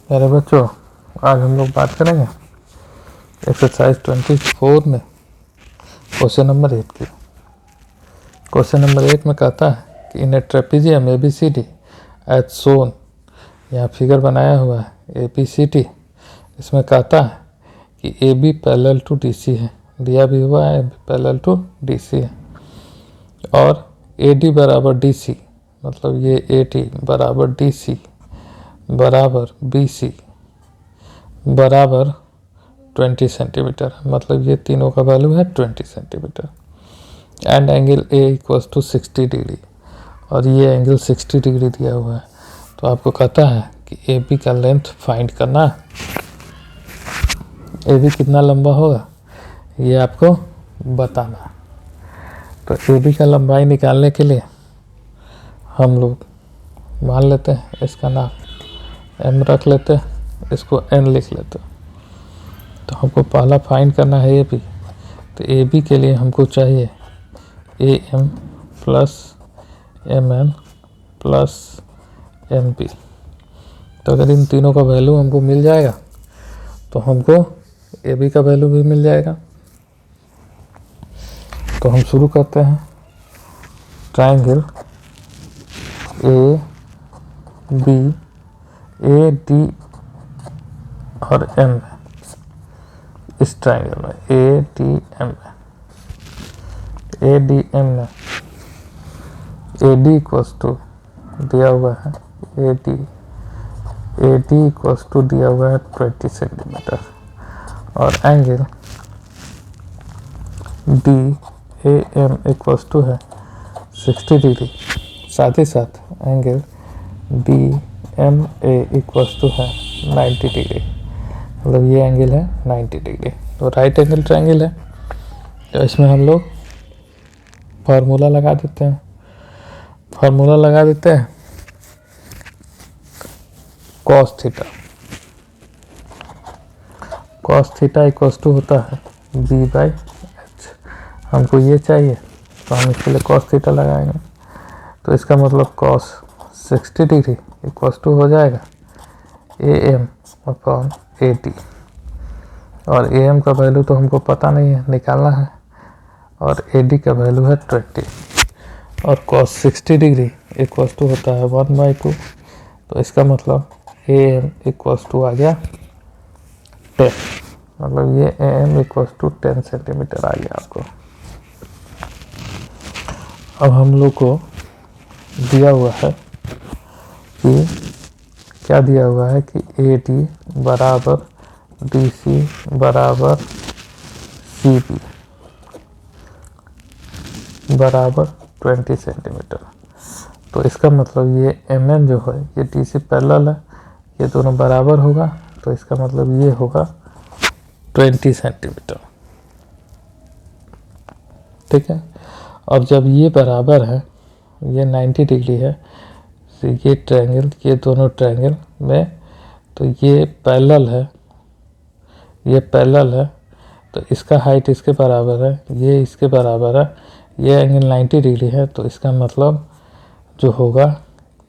मेरे बच्चों, आज हम लोग बात करेंगे एक्सरसाइज 24 में क्वेश्चन नंबर 8 की। क्वेश्चन नंबर 8 में कहता है कि इन ए ट्रेपीजियम ABCD एज सोन, यहाँ फिगर बनाया हुआ है ABCD। इसमें कहता है कि AB पैरेलल टू DC है, दिया भी हुआ है AB पैरेलल टू DC है, और AD बराबर DC, मतलब ये AD बराबर DC बराबर BC बराबर 20 सेंटीमीटर, मतलब ये तीनों का वैल्यू है 20 centimetre. And angle A equals to 60 degree, और ये एंगल 60 डिग्री दिया हुआ है। तो आपको कहता है कि AB का लेंथ फाइंड करना है। AB कितना लंबा होगा ये आपको बताना है। तो AB का लंबाई निकालने के लिए हम लोग मान लेते हैं इसका नाम M रख लेते हैं, इसको N लिख लेते हैं। तो हमको पहला फाइंड करना है AB। तो AB के लिए हमको चाहिए AM plus MN plus MB। तो अगर इन तीनों का वैल्यू हमको मिल जाएगा तो हमको AB का वैल्यू भी मिल जाएगा। तो हम शुरू करते हैं ट्रायंगल AD और M। इस ट्रायंगल में ADM में AD इक्वल्स टू दिया हुआ है AD इक्वल्स टू दिया हुआ है 20 सेंटीमीटर, और एंगल DAM इक्वल्स टू है 60 डिग्री। साथ ही साथ एंगल DMA इक्वल्स टू है 90 डिग्री, मतलब ये एंगल है 90 डिग्री। तो राइट एंगल ट्रायंगल है। तो इसमें हम लोग फार्मूला लगा देते हैं। cos थीटा इक्वल्स टू होता है B/H। हमको ये चाहिए तो हम इसके लिए cos थीटा लगाएंगे। तो इसका मतलब cos 60 डिग्री इक्वल्स टू हो जाएगा AM अपॉन AD, और AM का वैल्यू तो हमको पता नहीं है, निकालना है, और AD का वैल्यू है 20, और cos 60 डिग्री इक्वल्स टू होता है 1/2। तो इसका मतलब AM इक्वल्स टू आ गया 10, मतलब ये AM इक्वल्स टू 10 सेंटीमीटर आ गया आपको। अब हम लोग को दिया हुआ है कि क्या दिया हुआ है कि AD बराबर DC बराबर CB बराबर 20 सेंटीमीटर। तो इसका मतलब ये MN जो है ये DC पैरेलल है, ये दोनों बराबर होगा, तो इसका मतलब ये होगा 20 सेंटीमीटर। ठीक है। और जब ये बराबर है, ये 90 डिग्री है, तो ये ट्रायंगल, ये दोनों ट्रायंगल में, तो ये पैरेलल है, तो इसका हाइट इसके बराबर है, ये इसके बराबर है, ये एंगल 90 डिग्री है। तो इसका मतलब जो होगा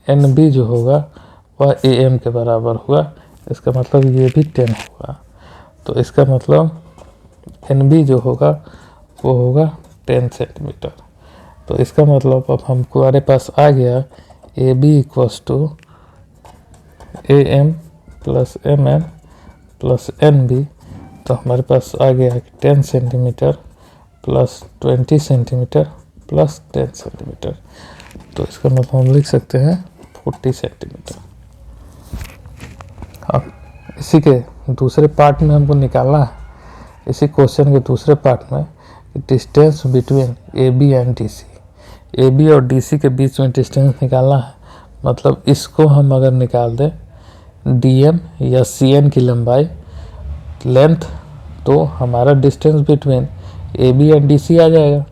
NB जो होगा वह AM के बराबर होगा। इसका मतलब ये भी 10 होगा। तो इसका मतलब NB जो होगा वो होगा 10 सेंटीमीटर। तो इसका मतलब अब हमारे पास आ गया AB equals to AM plus MN plus NB। तो हमारे पास आ गया 10 centimetre plus 20 centimetre plus 10 centimetre. तो इसका मतलब हम लिख सकते हैं 40 सेंटीमीटर। अब इसी के दूसरे पार्ट में हमको निकालना है, इसी क्वेश्चन के दूसरे पार्ट में distance between AB and DC, AB और DC के बीच में डिस्टेंस निकालना है। मतलब इसको हम अगर निकाल दें DM या CN की लंबाई लेंथ, तो हमारा distance between AB and DC आ जाएगा।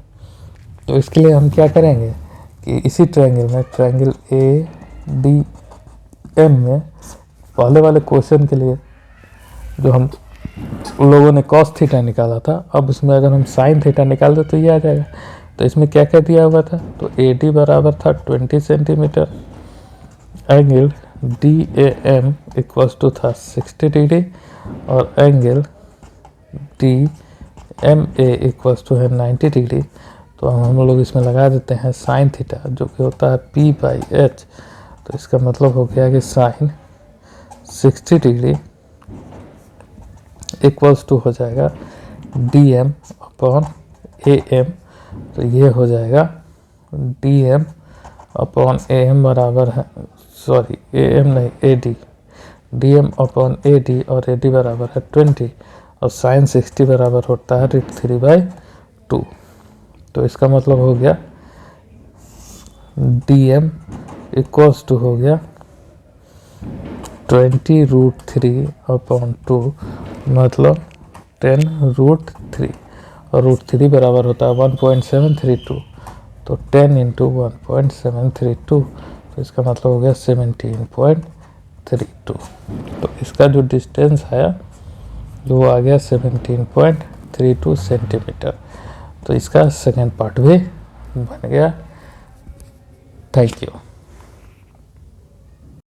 तो इसके लिए हम क्या करेंगे कि इसी ट्रायंगल में, ट्रायंगल ADM में, पहले वाले क्वेश्चन के लिए जो हम लोगों ने cos थीटा निकाला था, अब उसमें अगर हम sin थीटा निकाल दें तो ये आ जाएगा। तो इसमें क्या क्या दिया हुआ था, तो AD बराबर था 20 centimetre, angle DAM equals to था 60 डिग्री और एंगल DMA इक्वल्स टू है 90 डिग्री। तो हम लोग इसमें लगा देते हैं साइन थीटा, जो कि होता है P/H। तो इसका मतलब हो गया कि साइन 60 डिग्री इक्वल्स टू हो जाएगा DM अपॉन AM। तो ये हो जाएगा DM अपॉन AM बराबर है, सॉरी AM नहीं AD, DM अपॉन AD और AD बराबर है 20 और साइन 60 बराबर होता है √3/2। तो इसका मतलब हो गया DM इक्वल्स टू हो गया 20√3/2 मतलब 10√3 और √3 बराबर होता है 1.732। तो 10 इंटू 1.732, तो इसका मतलब हो गया 17.32। तो इसका जो डिस्टेंस आया वो आ गया 17.32 सेंटीमीटर। तो इसका सेकेंड पार्ट भी बन गया। Thank you.